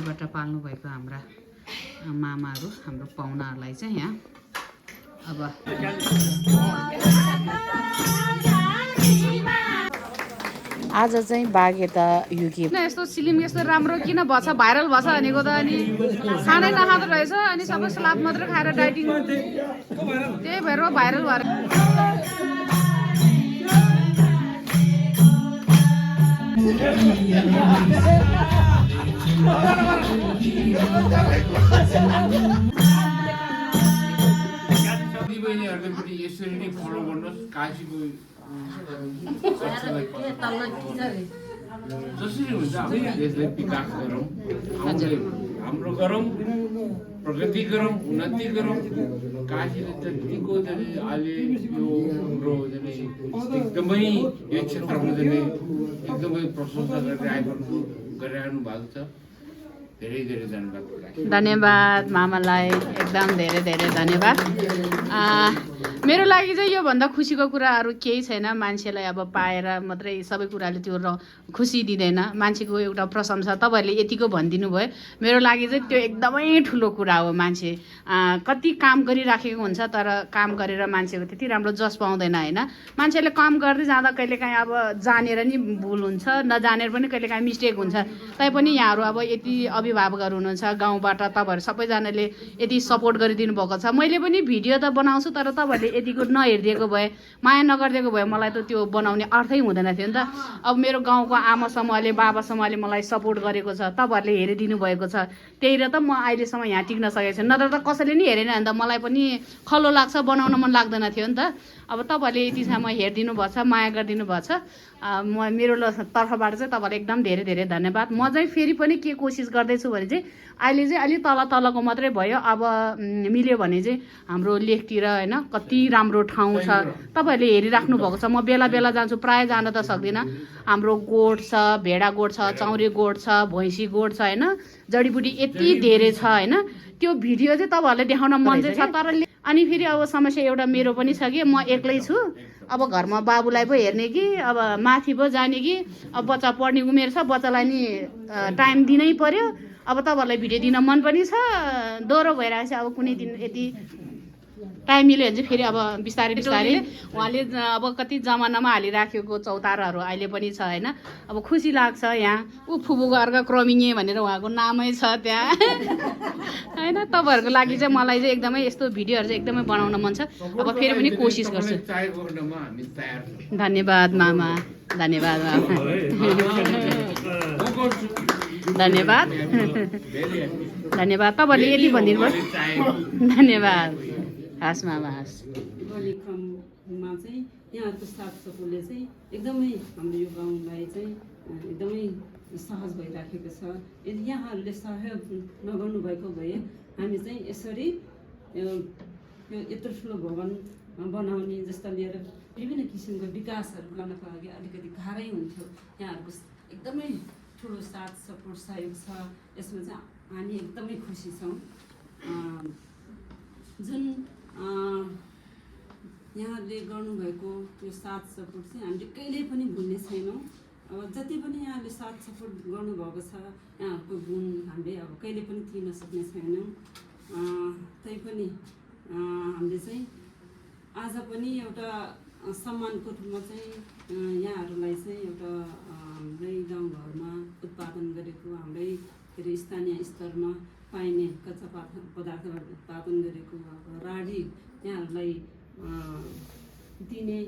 बाहिरबाट पाल्नु भएको हाम्रा मामाहरू हाम्रो पाहुनाहरूलाई चाहिँ यहाँ अब आज चाहिँ बाघेता युकी यस्तो सिलिम यस्तो राम्रो किन भछ भाइरल भछ भनेको त अनि खानै नखाँदो रहेछ अनि सबै स्लाब मात्रै खाएर डाइटिङ त्यही भएर भाइरल भएर यसरी नै फलो गर्नुहोस् काशीको जसरी हुन्छ हामीले देशलाई विकास गरौँ हाम्रो गरौँ प्रगति गरौँ उन्नति गरौँ काशीले जतिको अहिले यो हाम्रो एकदमै यो क्षेत्रमा एकदमै प्रशंसा गरिरहनु भएको छ धेरै धेरै धन्यवाद धन्यवाद मामालाई एकदम धेरै धेरै धन्यवाद मेरो लागि चाहिँ योभन्दा खुसीको कुराहरू केही छैन मान्छेलाई अब पाएर मात्रै सबै कुराले त्यो खुसी दिँदैन मान्छेको एउटा प्रशंसा तपाईँहरूले यतिको भनिदिनु भयो मेरो लागि चाहिँ त्यो एकदमै ठुलो कुरा हो मान्छे कति काम गरिराखेको हुन्छ तर काम गरेर मान्छेको त्यति राम्रो जस पाउँदैन होइन मान्छेले काम गर्दै जाँदा कहिलेकाहीँ अब जानेर नि भुल हुन्छ नजानेर पनि कहिलेकाहीँ मिस्टेक हुन्छ तैपनि यहाँहरू अब यति अभिभावकहरू हुनुहुन्छ गाउँबाट तपाईँहरू सबैजनाले यति सपोर्ट गरिदिनु भएको छ मैले पनि भिडियो त बनाउँछु तर तपाईँहरूले यतिको नहेरिदिएको भए माया नगरिदिएको भए मलाई त त्यो बनाउने अर्थै हुँदैन थियो नि त अब मेरो गाउँको आमा समूहले बाबा समूहले मलाई सपोर्ट गरेको छ तपाईँहरूले हेरिदिनु भएको छ त्यही र त म अहिलेसम्म यहाँ टिक्न सकेको छु नत्र त कसैले नि हेरेन भने त मलाई पनि खल्लो लाग्छ बनाउन मन लाग्दैन थियो नि त अब तपाईँहरूले यतिसम्म हेरिदिनु भएको छ माया गरिदिनु भएको छ म मेरो तर्फबाट चाहिँ तपाईँलाई एकदम धेरै धेरै धन्यवाद म चाहिँ फेरि पनि के कोसिस गर्दैछु भने चाहिँ अहिले चाहिँ अलिक तलको मात्रै भयो अब मिल्यो भने चाहिँ हाम्रो लेकतिर होइन कति राम्रो ठाउँ छ तपाईँहरूले हेरिराख्नु भएको छ म बेला बेला जान्छु प्रायः जान त सक्दिनँ हाम्रो गोठ छ भेडा गोठ छ चौरे गोठ छ भैँसी गोठ छ होइन जडीबुटी यति धेरै छ होइन त्यो भिडियो चाहिँ तपाईँहरूले देखाउन मन चाहिँ छ तर अनि फेरि अब समस्या एउटा मेरो पनि छ कि म एक्लै छु अब घरमा बाबुलाई पो हेर्ने कि अब माथि पो जाने कि अब बच्चा पढ्ने उमेर छ बच्चालाई नि टाइम दिनै पर्यो अब तपाईँहरूलाई भिडियो दिन मन पनि छ दोहोरो भइरहेको छ अब कुनै दिन यति टाइम मिल्यो भने चाहिँ फेरि अब बिस्तारै बिस्तारै उहाँले अब कति जमानामा हालिराखेको चौताराहरू अहिले पनि छ होइन अब खुसी लाग्छ यहाँ फुबुको अर्को क्रमिङे भनेर उहाँको नामै छ त्यहाँ होइन तपाईँहरूको लागि चाहिँ मलाई चाहिँ एकदमै यस्तो भिडियोहरू चाहिँ एकदमै बनाउन मन छ अब फेरि पनि कोसिस गर्छु धन्यवाद मामा धन्यवाद धन्यवाद धन्यवाद तपाईँहरूले यति भनिदिनु भयो धन्यवाद हस् मामा हस् गर्ने क्रममा चाहिँ यहाँहरूको साथ सपोर्टले चाहिँ एकदमै हाम्रो यो गाउँलाई चाहिँ एकदमै सहज भइराखेको छ यदि यहाँहरूले सहयोग नगर्नु भएको भए हामी चाहिँ यसरी यो यत्रो ठुलो भवन बनाउने जस्ता लिएर विभिन्न किसिमको विकासहरू गर्नको लागि अलिकति गाह्रै हुन्थ्यो यहाँहरूको एकदमै ठुलो साथ सपोर्ट सहयोग छ यसमा चाहिँ हामी एकदमै खुसी छौँ जुन यहाँहरूले गर्नुभएको त्यो साथ सपोर्ट चाहिँ हामीले कहिल्यै पनि भुल्ने छैनौँ अब जति पनि यहाँले साथ सपोर्ट गर्नुभएको छ यहाँहरूको गुण हामीले अब कहिले पनि तिर्न सक्ने छैनौँ तैपनि हामीले चाहिँ आज पनि एउटा सम्मानको रूपमा चाहिँ यहाँहरूलाई चाहिँ एउटा हाम्रै गाउँघरमा उत्पादन गरेको हाम्रै के अरे स्थानीय स्तरमा पाइने कच्चा पदार्थहरू उत्पादन गरेको अब राडी यहाँहरूलाई दिने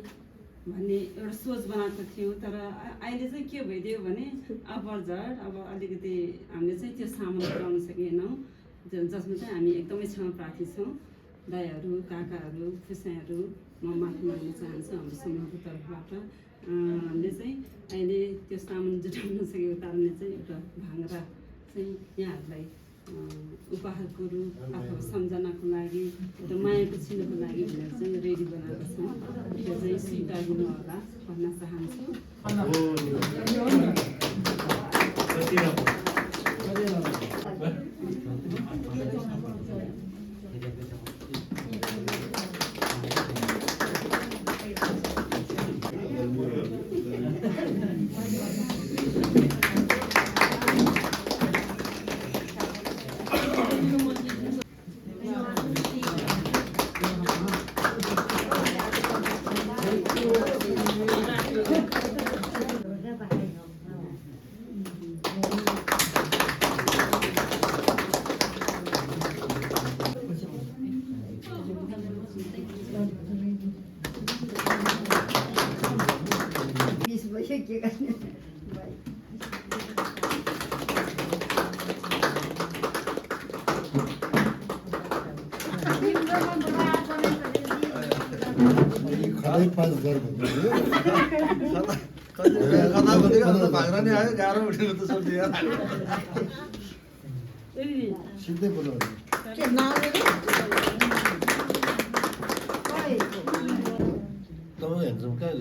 भन्ने एउटा सोच बनाएको थियौँ तर अहिले चाहिँ के भइदियो भने अपरझट अब अलिकति हामीले चाहिँ त्यो सामान पुऱ्याउन सकेनौँ जसमा चाहिँ हामी एकदमै क्षमा प्रार्थी छौँ दाइहरू काकाहरू खुसाइहरू म माफी माग्न चाहन्छु हाम्रो समूहको तर्फबाट हामीले चाहिँ अहिले त्यो सामान जुटाउन सकेको कारणले चाहिँ एउटा भाङ्रा चाहिँ यहाँहरूलाई उपहारको रूप अथवा सम्झनाको लागि एउटा मायाको चिन्हको लागि भनेर चाहिँ रेडी बनाएको छौँ त्यो चाहिँ स्वीकारिदिनु होला भन्न चाहन्छु खरै 5,000 भन्दै कता भाग्रा नै आयो गाह्रो उठेको त सोध्छु यार सिधै बोलाउनु तपाईँ हेर्छौँ कहाँ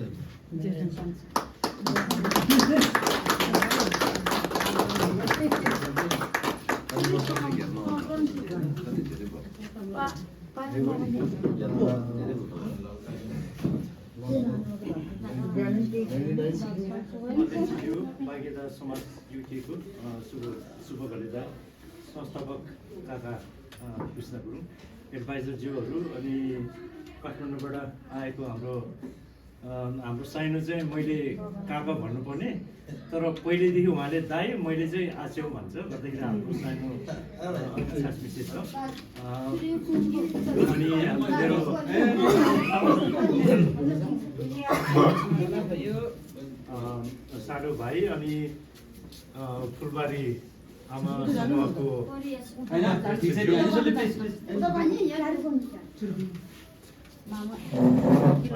गयो बागेदा समाज युकेको शुभ घलेदा संस्थापक काका कृष्ण गुरुङ एडभाइजरज्यूहरू अनि काठमाडौँबाट आएको हाम्रो साइनो चाहिँ मैले काका भन्नुपर्ने तर पहिलेदेखि उहाँले दाइ मैले चाहिँ आच्यौ भन्छ गर्दाखेरि हाम्रो साइनो खास विशेष छ अनि मेरो सानो भाइ अनि फुलबारी आमा समूहको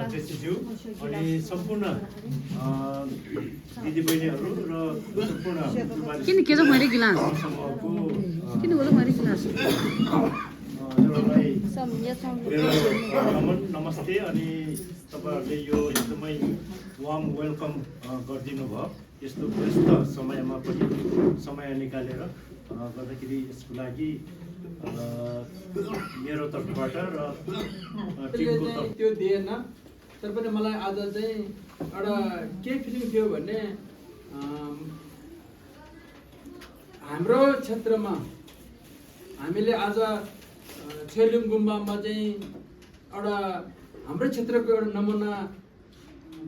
अध्यक्षज्यू अनि सम्पूर्ण दिदीबहिनीहरू र सम्पूर्ण किन के चाहिँ मैले गिलास समूहको किन बोल्नु मैले गिलास हजुरहरूलाई मेरो नमस्ते अनि तपाईँहरूले यो एकदमै वार्म वेलकम गरिदिनु भयो यस्तो व्यस्त समयमा पनि समय निकालेर गर्दाखेरि यसको लागि मेरो तर्फबाट र टिमको तर्फ त्यो दिएन तर पनि मलाई आज चाहिँ एउटा के फिलिङ थियो भने हाम्रो क्षेत्रमा हामीले आज छेलिङ गुम्बामा चाहिँ एउटा हाम्रो क्षेत्रको एउटा नमुना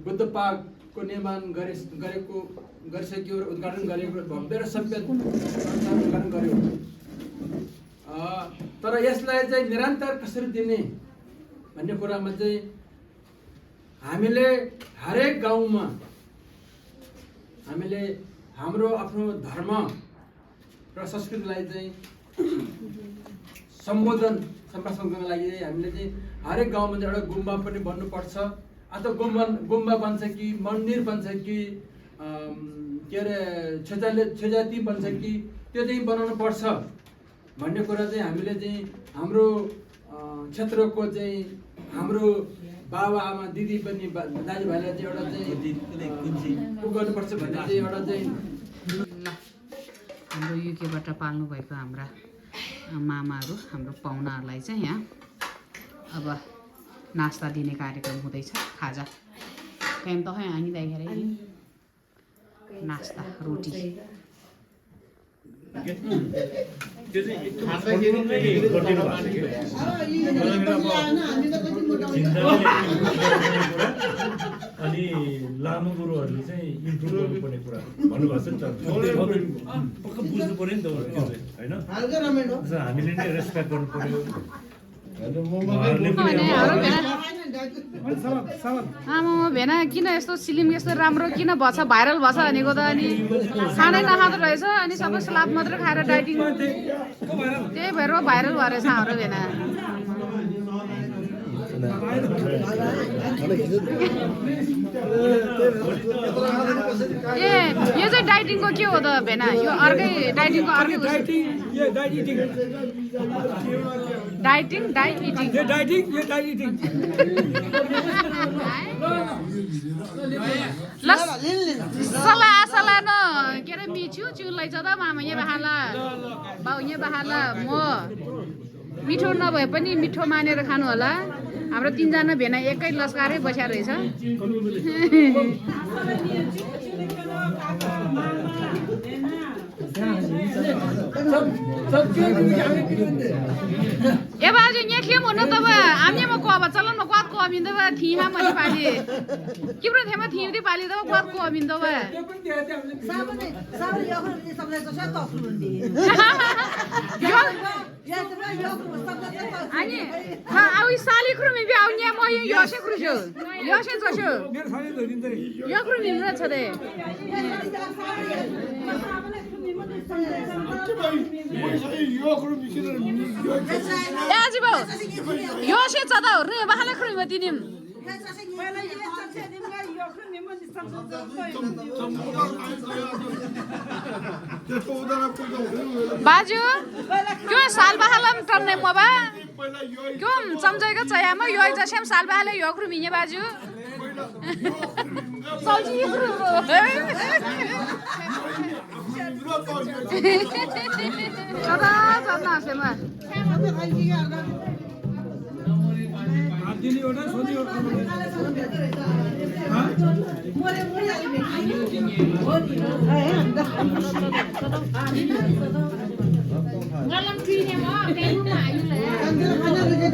बुद्ध पार्कको निर्माण गरिसक्यो र उद्घाटन गरेको भव्य र सभ्य उद्घाटन गर्यो तर यसलाई चाहिँ निरन्तर कसरी दिने भन्ने कुरामा चाहिँ हामीले हरेक गाउँमा हामीले हाम्रो आफ्नो धर्म र संस्कृतिलाई चाहिँ सम्बोधन सम्प्रासनको लागि हामीले चाहिँ हरेक गाउँमा चाहिँ एउटा गुम्बा पनि बन्नुपर्छ अथवा गुम्बा बन्छ कि मन्दिर बन्छ कि के अरे छेजाती बन्छ कि त्यो चाहिँ बनाउनु पर्छ भन्ने कुरा चाहिँ हामीले चाहिँ हाम्रो क्षेत्रको चाहिँ हाम्रो बाबा आमा दिदी पनि दाजुभाइलाई चाहिँ एउटा चाहिँ उ गर्नुपर्छ भन्ने चाहिँ एउटा चाहिँ हाम्रो युकेबाट पाल्नु भएको हाम्रा मामाहरू हाम्रो पाहुनाहरूलाई चाहिँ यहाँ अब नास्ता दिने कार्यक्रम हुँदैछ खाजा कायम त खै आनिँदाखेरि नास्ता रोटी त्यो चाहिँ गरिदिनु भएको अनि लामो गुरुहरूले चाहिँ इम्प्रुभ गर्नुपर्ने कुरा भन्नुभएको छ नि त पक्का बुझ्नु पऱ्यो नि त होइन हामीले नै रेस्पेक्ट गर्नु पर्यो आमा भेना किन यस्तो सिलिम यस्तो राम्रो किन भएछ भाइरल भएछ भनेको त अनि खानै नखाँदो रहेछ अनि सबै स्लाब मात्रै खाएर डाइटिङ त्यही भएर भाइरल भएर छ हाम्रो भेना ए यो चाहिँ डाइटिङको के हो त भेना यो अर्कै डाइटिङको अर्कै डाइटिङ ल सला न के अरे मिछु चिउलाई छ त मामा यहाँ बाहाला बाउ यहाँ बाहाला म मिठो नभए पनि मिठो मानेर खानु होला हाम्रो तीनजना भेना एकै लस्कारै बस्या रहेछ ए बाजु यहाँ के भन्नु त आम्य म कोबा चलन म क्वाद को अमिन त थिमा मैले पाली किब्रो थेमा थिमदी पाली त क्वाद को अमिन त साबने साबने यो सबले त सत अनि अब साली क्रुमी बि आउने म यसे क्रुछु यसे जसो यो क्रुमी न छ दे याजी बाउ यसे चदा रे बहाले क्रुमी दिनिम बाजु क्यों साल बहालम टन्ने मबा क्यों समझेगा चाहिए मैं यो जैसे हम साल बहाले यो क्रू मिने बाजु सौजी यो क्रू चला चलना से मैं ngalam tree mo kay mo maayo le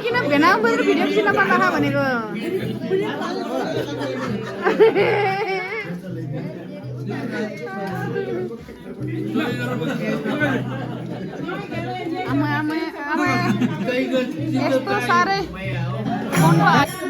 किन भेना बरु भिडियो किन बनाहा भनेको आमा यस्तो साह्रै फोनको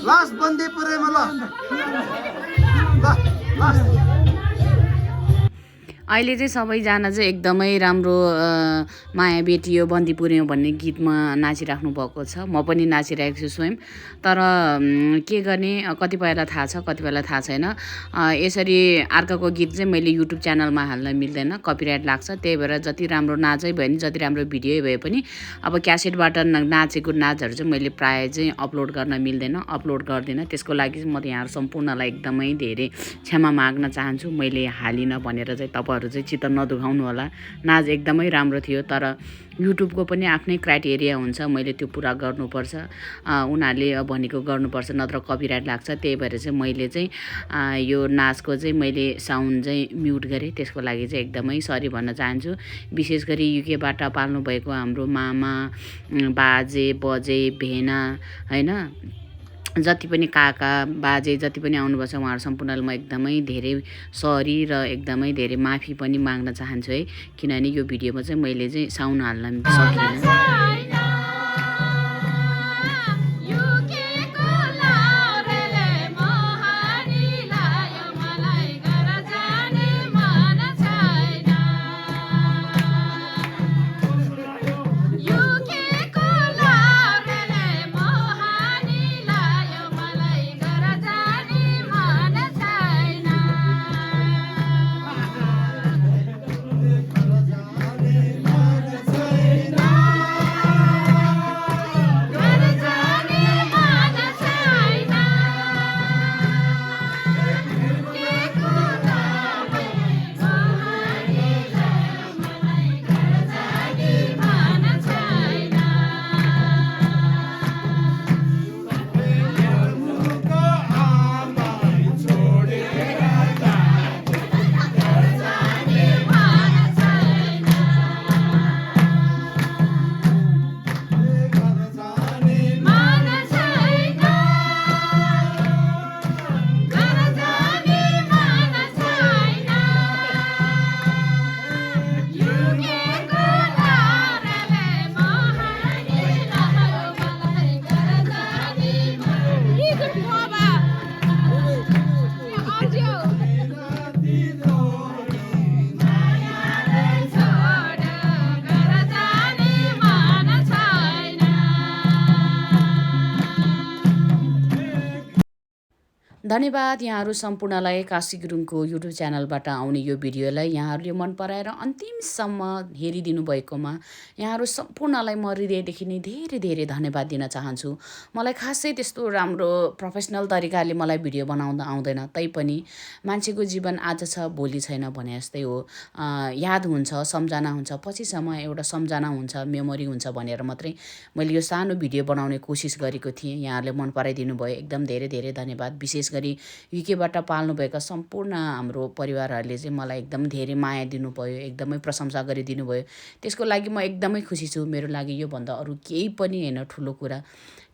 लास्ट बन्दी पुऱ्याइमा ल लास्ट अहिले चाहिँ सबैजना चाहिँ एकदमै राम्रो माया बेटियो बन्दी पुर्यौँ भन्ने गीतमा नाचिराख्नु भएको छ। म पनि नाचिरहेको छु स्वयं। तर के गर्ने, कतिपयलाई थाहा छ कतिपयलाई थाहा छैन। यसरी अर्काको गीत चाहिँ मैले युट्युब च्यानलमा हाल्न मिल्दैन, कपिराइट लाग्छ। त्यही भएर जति राम्रो नाचै भए पनि जति राम्रो भिडियो भए पनि अब क्यासेटबाट नाचेको नाचहरू चाहिँ मैले प्रायः चाहिँ अपलोड गर्न मिल्दैन, अपलोड गर्दिनँ। त्यसको लागि म यहाँहरू सम्पूर्णलाई एकदमै धेरै क्षमा माग्न चाहन्छु। मैले हालिनँ भनेर चाहिँ तपाईँहरू चाहिँ चित्त नदुखाउनु होला। नाच एकदमै राम्रो थियो, तर युट्युबको पनि आफ्नै क्राइटेरिया हुन्छ। मैले त्यो पुरा गर्नुपर्छ, उनीहरूले भनेको गर्नुपर्छ, नत्र कपिराइट लाग्छ। त्यही भएर चाहिँ मैले चाहिँ यो नाचको चाहिँ मैले साउन्ड चाहिँ म्युट गरेँ। त्यसको लागि चाहिँ एकदमै सरी भन्न चाहन्छु। विशेष गरी युकेबाट पाल्नुभएको हाम्रो मामा, बाजे, बजे, भेना हैन, जति पनि काका बाजे जति पनि आउनुभएको छ उहाँहरू सम्पूर्णलाई म एकदमै धेरै सरी र एकदमै धेरै माफी पनि माग्न चाहन्छु है। किनभने यो भिडियोमा चाहिँ मैले चाहिँ साउन्ड हाल्न सकिनँ। धन्यवाद यहाँहरू सम्पूर्णलाई काशी गुरुङको युट्युब च्यानलबाट आउने यो भिडियोलाई यहाँहरूले मन पराएर अन्तिमसम्म हेरिदिनु भएकोमा यहाँहरू सम्पूर्णलाई म हृदयदेखि नै धेरै धेरै धन्यवाद दिन चाहन्छु। मलाई खासै त्यस्तो राम्रो प्रोफेसनल तरिकाले मलाई भिडियो बनाउन आउँदैन, तैपनि मान्छेको जीवन आज छ भोलि छैन भने जस्तै हो। याद हुन्छ, सम्झना हुन्छ, पछिसम्म एउटा सम्झना हुन्छ, मेमोरी हुन्छ भनेर मात्रै मैले यो सानो भिडियो बनाउने कोसिस गरेको थिएँ। यहाँहरूले मन पराइदिनु भयो, एकदम धेरै धेरै धन्यवाद। विशेष गरी युकेबाट पाल्नुभएका सम्पूर्ण हाम्रो परिवारहरूले चाहिँ मलाई एकदम धेरै माया दिनुभयो, एकदमै प्रशंसा गरिदिनु भयो। त्यसको लागि म एकदमै खुसी छु। मेरो लागि योभन्दा अरू केही पनि होइन ठुलो कुरा।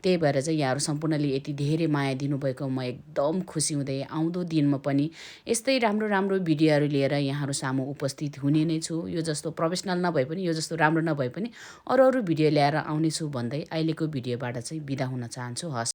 त्यही भएर चाहिँ यहाँहरू सम्पूर्णले यति धेरै माया दिनुभएको म एकदम खुसी हुँदै आउँदो दिनमा पनि यस्तै राम्रो राम्रो भिडियोहरू लिएर यहाँहरू सामु उपस्थित हुने नै छु। यो जस्तो प्रोफेसनल नभए पनि, यो जस्तो राम्रो नभए पनि अरू भिडियो ल्याएर आउनेछु भन्दै अहिलेको भिडियोबाट चाहिँ बिदा हुन चाहन्छु। हस्।